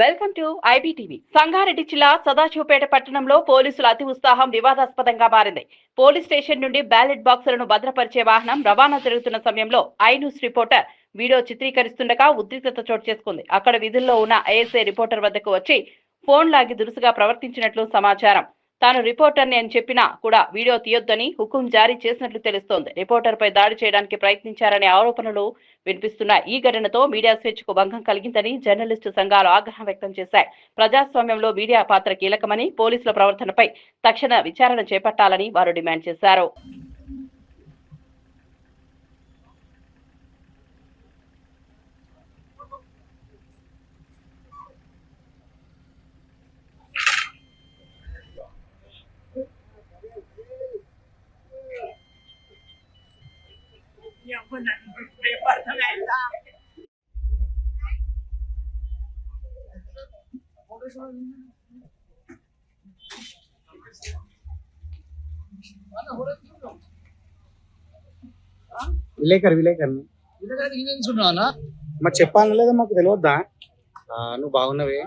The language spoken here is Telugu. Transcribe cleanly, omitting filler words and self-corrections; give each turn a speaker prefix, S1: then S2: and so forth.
S1: Welcome to IBTV. సంగారెడ్డి జిల్లా సదాశివపేట పట్టణంలో పోలీసుల అతి ఉత్సాహం వివాదాస్పదంగా మారింది. పోలీస్ స్టేషన్ నుండి బ్యాలెట్ బాక్సులను భద్రపరిచే వాహనం రవాణా జరుగుతున్న సమయంలో ఐ న్యూస్ రిపోర్టర్ వీడియో చిత్రీకరిస్తుండగా ఉద్రిక్తత చోటు చేసుకుంది. అక్కడ విధుల్లో ఉన్న ఏఎస్ఐ రిపోర్టర్ వద్దకు వచ్చి ఫోన్ లాగి దురుసుగా ప్రవర్తించినట్లు సమాచారం. తాను రిపోర్టర్ని అని చెప్పినా కూడా వీడియో తీయొద్దని హుకుం జారీ చేసినట్లు తెలుస్తోంది. రిపోర్టర్ పై దాడి చేయడానికి ప్రయత్నించారనే ఆరోపణలు వినిపిస్తున్నాయి. ఈ ఘటనతో మీడియా స్వేచ్ఛకు భంగం కలిగిందని జర్నలిస్టు సంఘాలు ఆగ్రహం వ్యక్తం చేశాయి. ప్రజాస్వామ్యంలో మీడియా పాత్ర కీలకమని, పోలీసుల ప్రవర్తనపై తక్షణ విచారణ చేపట్టాలని వారు డిమాండ్ చేశారు.
S2: విలేకర్ మాకు చెప్పాలని లేదా మాకు తెలియద్దా? నువ్వు బాగున్నావే.